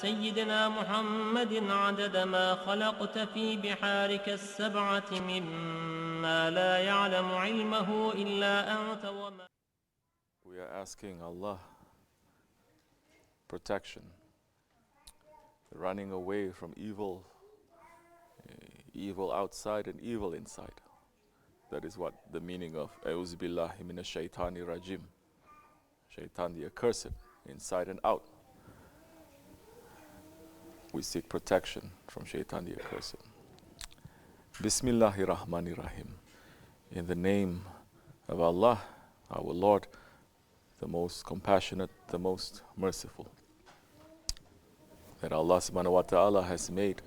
سيدنا محمد عدد ما خلقت في بحارك السبعة مما لا يعلم علمه إلا أنت وما. We are asking Allah protection, running away from evil, evil outside and evil inside. That is what the meaning of A'udhu billahi minash shaitani rajim. Shaitan the accursed, inside and out. We seek protection from Shaitan the accursed. Bismillahir Rahmanir Rahim. In the name of Allah, our Lord, the most compassionate, the most merciful. That Allah subhanahu wa ta'ala has made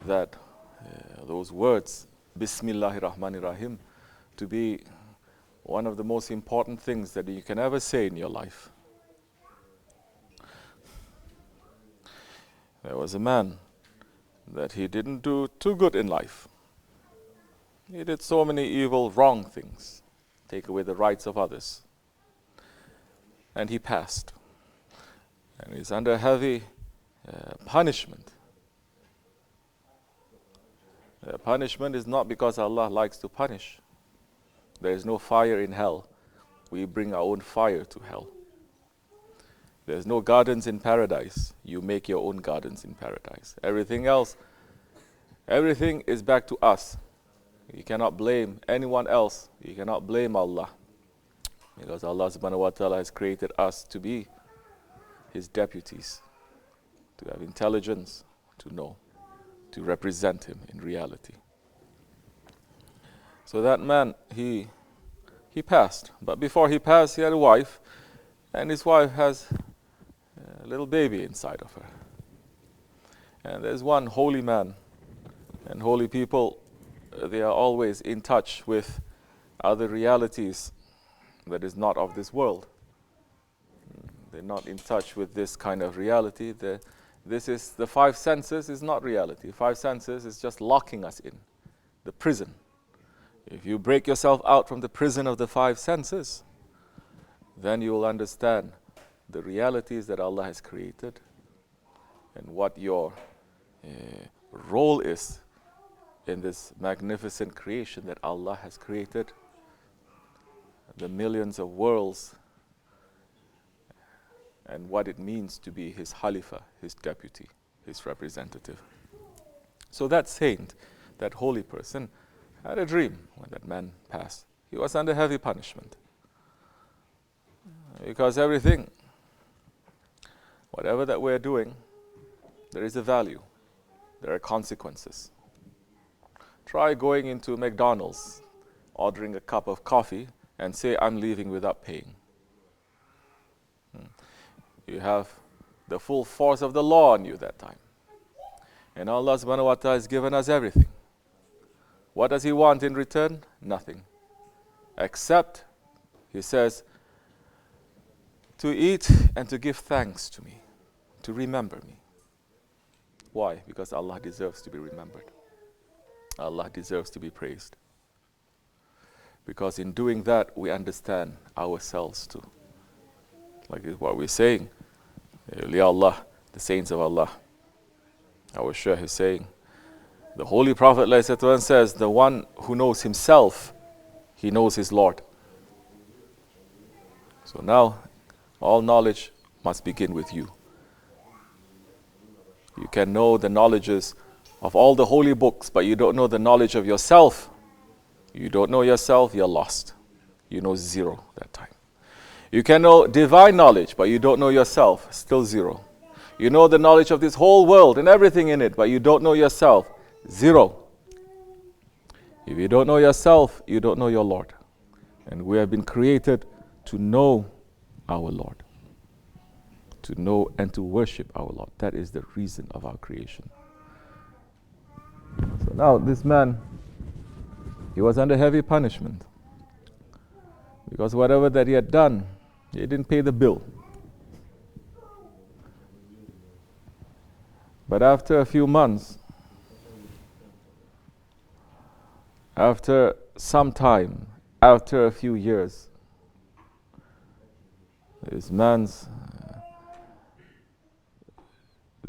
that those words, Bismillahir Rahmanir Rahim, to be one of the most important things that you can ever say in your life. There was a man that he didn't do too good in life. He did so many evil, wrong things, take away the rights of others. And he passed. And he's under heavy punishment. The punishment is not because Allah likes to punish. There is no fire in hell. We bring our own fire to hell. There's no gardens in paradise. You make your own gardens in paradise. Everything else, everything is back to us. You cannot blame anyone else. You cannot blame Allah. Because Allah subhanahu wa ta'ala has created us to be His deputies, to have intelligence, to know, to represent Him in reality. So that man, he passed. But before he passed, he had a wife, and his wife has a little baby inside of her. And there's one holy man, and holy people, they are always in touch with other realities that is not of this world. They're not in touch with this kind of reality. The five senses is not reality. Five senses is just locking us in the prison. If you break yourself out from the prison of the five senses, then you will understand the realities that Allah has created and what your role is in this magnificent creation that Allah has created, the millions of worlds, and what it means to be His Khalifa, His deputy, His representative. So that saint, that holy person, had a dream when that man passed. He was under heavy punishment. Because everything, whatever that we're doing, there is a value. There are consequences. Try going into McDonald's, ordering a cup of coffee, and say, I'm leaving without paying. You have the full force of the law on you that time. And Allah subhanahu wa ta'ala has given us everything. What does He want in return? Nothing. Except, He says, to eat and to give thanks to me, to remember me. Why? Because Allah deserves to be remembered. Allah deserves to be praised. Because in doing that, we understand ourselves too. Like what we're saying, Ya Allah, the saints of Allah. Our Shaykh is saying, the Holy Prophet ﷺ says, the one who knows himself, he knows his Lord. So now, all knowledge must begin with you. You can know the knowledges of all the holy books, but you don't know the knowledge of yourself. You don't know yourself, you're lost. You know zero that time. You can know divine knowledge, but you don't know yourself, still zero. You know the knowledge of this whole world and everything in it, but you don't know yourself, zero. If you don't know yourself, you don't know your Lord. And we have been created to know our Lord. To know and to worship our Lord. That is the reason of our creation. So now this man, he was under heavy punishment. Because whatever that he had done, he didn't pay the bill. But after a few months, after some time, after a few years, this man's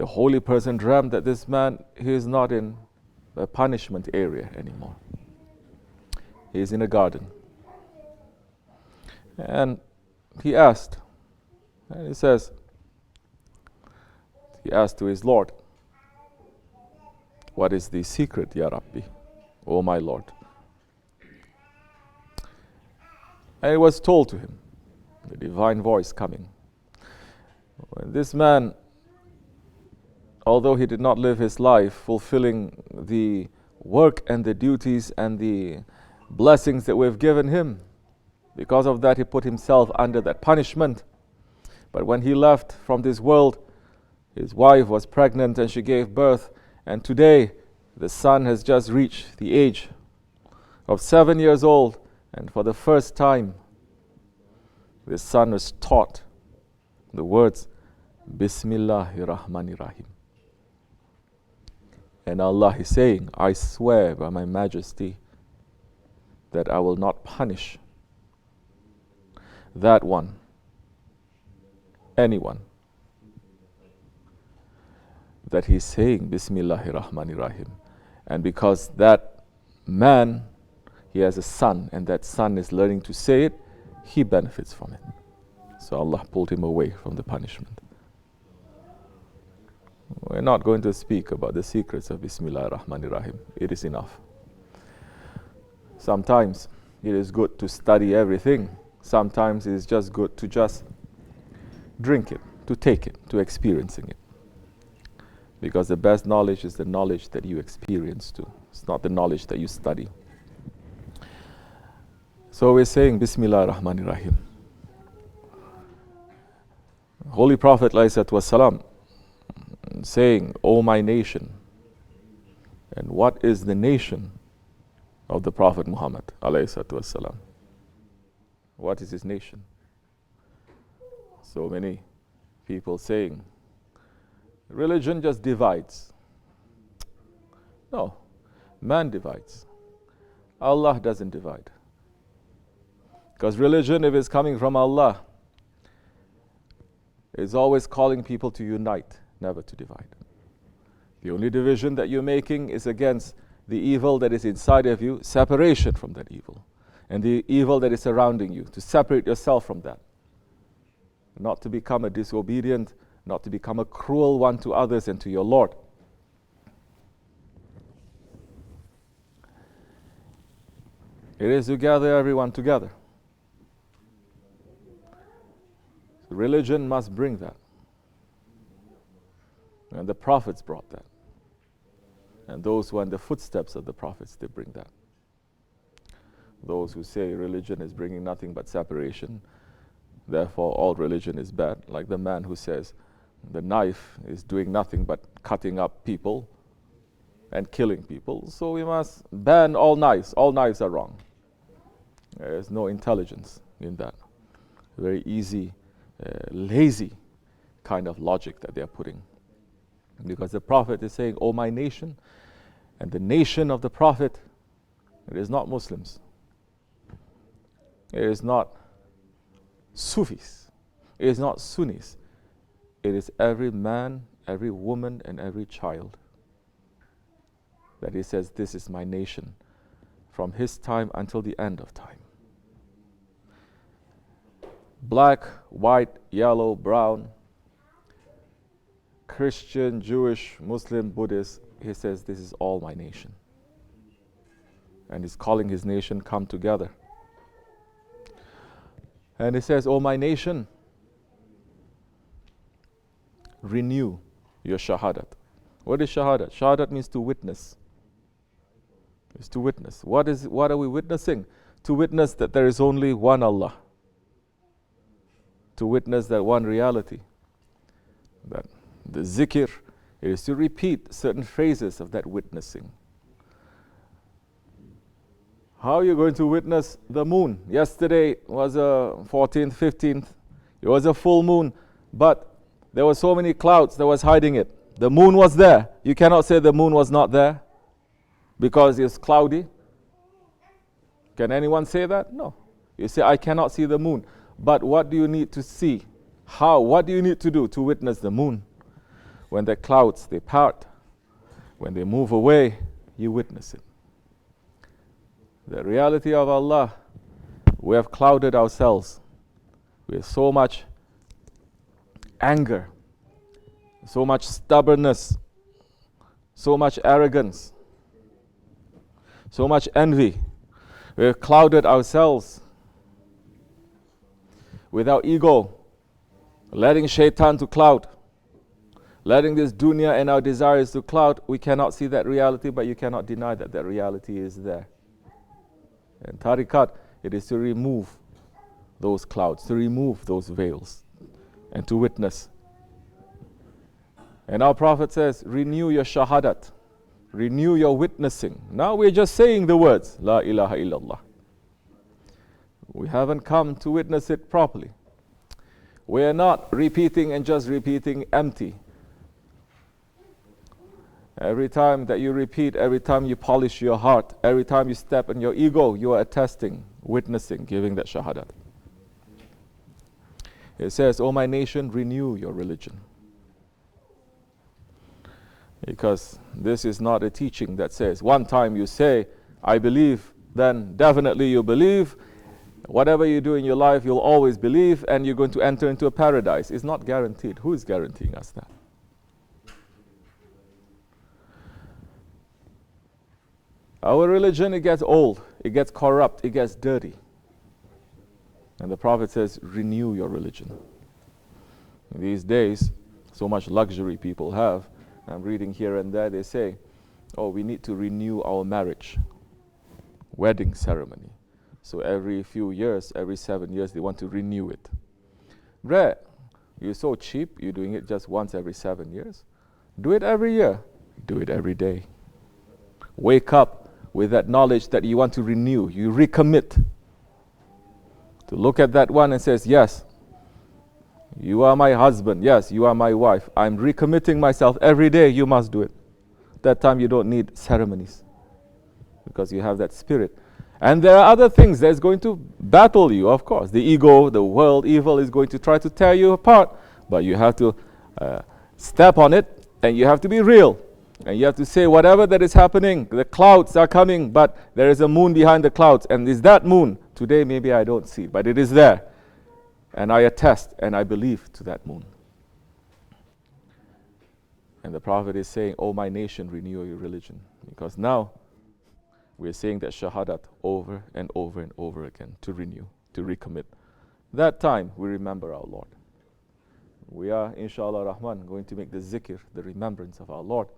The holy person dreamt that this man, he is not in a punishment area anymore. He is in a garden. And he asked, and he says, he asked to his Lord, what is the secret, Ya Rabbi, O my Lord? And it was told to him, the divine voice coming. When this man, although he did not live his life fulfilling the work and the duties and the blessings that we've given him, because of that he put himself under that punishment. But when he left from this world, his wife was pregnant and she gave birth, and today the son has just reached the age of 7 years old, and for the first time this son was taught the words Bismillahir Rahmanir Rahim. And Allah is saying, I swear by my majesty that I will not punish that one, anyone, that he's saying Bismillahir Rahmanir Rahim. And because that man, he has a son, and that son is learning to say it, he benefits from it. So Allah pulled him away from the punishment. We're not going to speak about the secrets of Bismillahir Rahmanir Rahim. It is enough. Sometimes it is good to study everything. Sometimes it is just good to just drink it, to take it, to experiencing it. Because the best knowledge is the knowledge that you experience too. It's not the knowledge that you study. So we're saying Bismillahir Rahmanir Rahim. Holy Prophet ﷺ saying, O my nation. And what is the nation of the Prophet Muhammad ﷺ? What is his nation? So many people saying, religion just divides. No, man divides. Allah doesn't divide. Because religion, if it's coming from Allah, is always calling people to unite, never to divide. The only division that you're making is against the evil that is inside of you, separation from that evil, and the evil that is surrounding you, to separate yourself from that. Not to become a disobedient, not to become a cruel one to others and to your Lord. It is to gather everyone together. Religion must bring that. And the prophets brought that. And those who are in the footsteps of the prophets, they bring that. Those who say religion is bringing nothing but separation, therefore all religion is bad, like the man who says the knife is doing nothing but cutting up people and killing people, so we must ban all knives. All knives are wrong. There is no intelligence in that. Very easy, lazy kind of logic that they are putting. Because the Prophet is saying, O my nation, and the nation of the Prophet, it is not Muslims. It is not Sufis. It is not Sunnis. It is every man, every woman, and every child. That he says, this is my nation, from his time until the end of time. Black, white, yellow, brown, Christian, Jewish, Muslim, Buddhist, he says, this is all my nation. And he's calling his nation, come together. And he says, O my nation, renew your Shahadah. What is Shahadah? Shahadah means to witness. It's to witness. What are we witnessing? To witness that there is only one Allah. To witness that one reality. That the zikr, it is to repeat certain phrases of that witnessing. How are you going to witness the moon? Yesterday was a 14th, 15th. It was a full moon, but there were so many clouds that was hiding it. The moon was there. You cannot say the moon was not there because it's cloudy. Can anyone say that? No. You say, I cannot see the moon. But what do you need to see? How? What do you need to do to witness the moon? when the clouds, they part, when they move away, you witness it. The reality of Allah, we have clouded ourselves with so much anger, so much stubbornness, so much arrogance, so much envy. We have clouded ourselves with our ego, letting shaitan to cloud, letting this dunya and our desires to cloud. We cannot see that reality, but you cannot deny that that reality is there. And tariqat, it is to remove those clouds, to remove those veils, and to witness. And our Prophet says, renew your shahadat, renew your witnessing. Now we're just saying the words, La ilaha illallah. We haven't come to witness it properly. We are not repeating and just repeating empty. Every time that you repeat, every time you polish your heart, every time you step on your ego, you are attesting, witnessing, giving that shahadat. It says, O my nation, renew your religion. Because this is not a teaching that says, one time you say, I believe, then definitely you believe. Whatever you do in your life, you'll always believe, and you're going to enter into a paradise. It's not guaranteed. Who is guaranteeing us that? Our religion, it gets old, it gets corrupt, it gets dirty. And the Prophet says, renew your religion. In these days, so much luxury people have. I'm reading here and there, they say, oh, we need to renew our marriage, wedding ceremony. So every few years, every 7 years, they want to renew it. Bruh, you're so cheap, you're doing it just once every 7 years. Do it every year. Do it every day. Wake up with that knowledge that you want to renew. You recommit to look at that one and says, yes, you are my husband. Yes, you are my wife. I'm recommitting myself every day. You must do it. That time you don't need ceremonies because you have that spirit. And there are other things that's going to battle you, of course. The ego, the world, evil is going to try to tear you apart. But you have to step on it, and you have to be real. And you have to say, whatever that is happening, the clouds are coming, but there is a moon behind the clouds. And is that moon? Today maybe I don't see, but it is there. And I attest and I believe to that moon. And the Prophet is saying, oh my nation, renew your religion. Because now we're saying that shahadat over and over and over again, to renew, to recommit. That time we remember our Lord. We are, inshallah rahman, going to make the zikr, the remembrance of our Lord.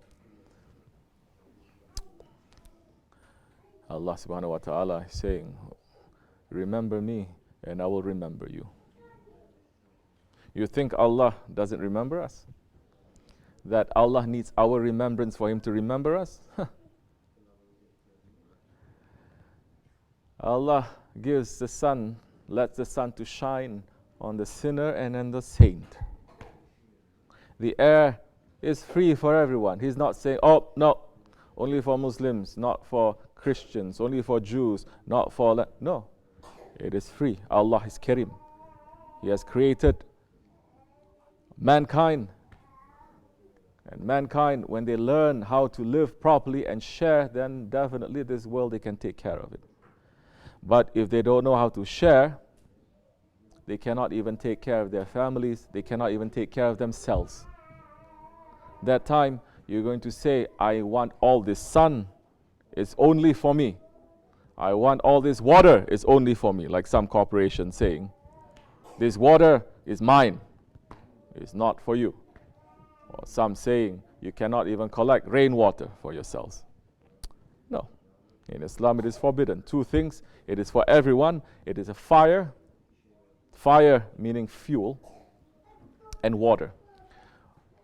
Allah subhanahu wa ta'ala is saying, remember me and I will remember you. You think Allah doesn't remember us? That Allah needs our remembrance for Him to remember us? Allah gives the sun, lets the sun to shine on the sinner and on the saint. The air is free for everyone. He's not saying, oh, no, only for Muslims, not for Christians, only for Jews, not for... No, it is free. Allah is Karim. He has created mankind. And mankind, when they learn how to live properly and share, then definitely this world, they can take care of it. But if they don't know how to share, they cannot even take care of their families. They cannot even take care of themselves. That time, you're going to say, I want all this sun. It's only for me. I want all this water. It's only for me. Like some corporation saying, this water is mine. It's not for you. Or some saying, you cannot even collect rainwater for yourselves. No. In Islam, it is forbidden. Two things. It is for everyone. It is a fire. Fire meaning fuel. And water.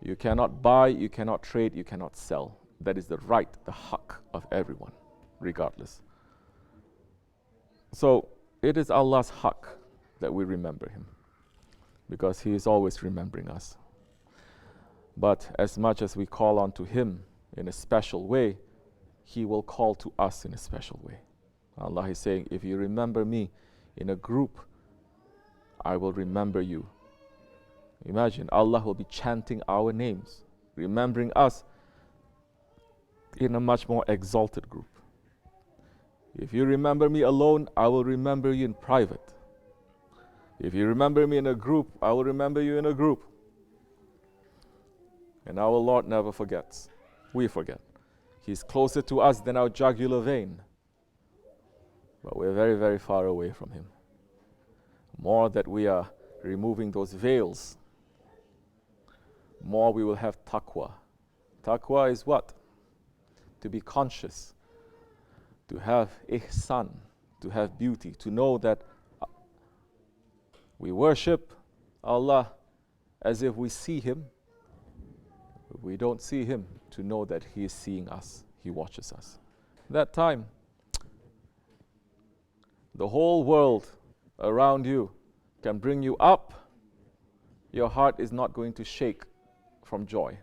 You cannot buy, you cannot trade, you cannot sell. That is the right, the haqq of everyone, regardless. So, it is Allah's haqq that we remember Him. Because He is always remembering us. But as much as we call on to Him in a special way, He will call to us in a special way. Allah is saying, if you remember me in a group, I will remember you. Imagine, Allah will be chanting our names, remembering us in a much more exalted group. If you remember me alone, I will remember you in private. If you remember me in a group, I will remember you in a group. And our Lord never forgets. We forget. He's closer to us than our jugular vein. But we're very, very far away from Him. More that we are removing those veils, more we will have taqwa. Taqwa is what? To be conscious, to have ihsan, to have beauty, to know that we worship Allah as if we see Him. If we don't see Him, to know that He is seeing us, He watches us. That time, the whole world around you can bring you up, your heart is not going to shake from joy.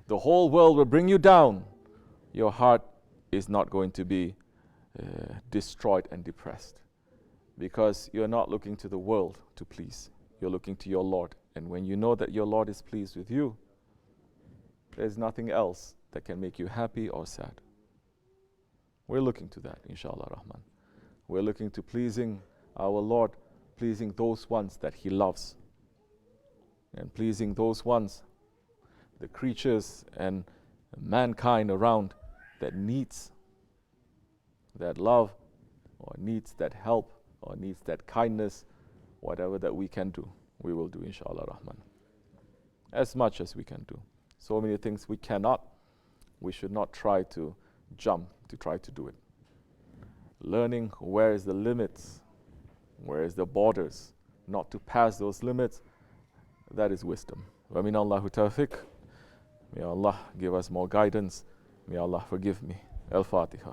The whole world will bring you down, your heart is not going to be destroyed and depressed, because you're not looking to the world to please, you're looking to your Lord. And when you know that your Lord is pleased with you, there's nothing else that can make you happy or sad. We're looking to that, inshallah Rahman. We're looking to pleasing our Lord, pleasing those ones that He loves, and pleasing those ones, the creatures and mankind around that needs that love, or needs that help, or needs that kindness. Whatever that we can do, we will do, inshallah Rahman. As much as we can do. So many things we cannot, we should not try to jump to try to do it. Learning where is the limits, where is the borders, not to pass those limits, that is wisdom. Wa min Allahu tawfiq. May Allah give us more guidance. May Allah forgive me. Al-Fatiha.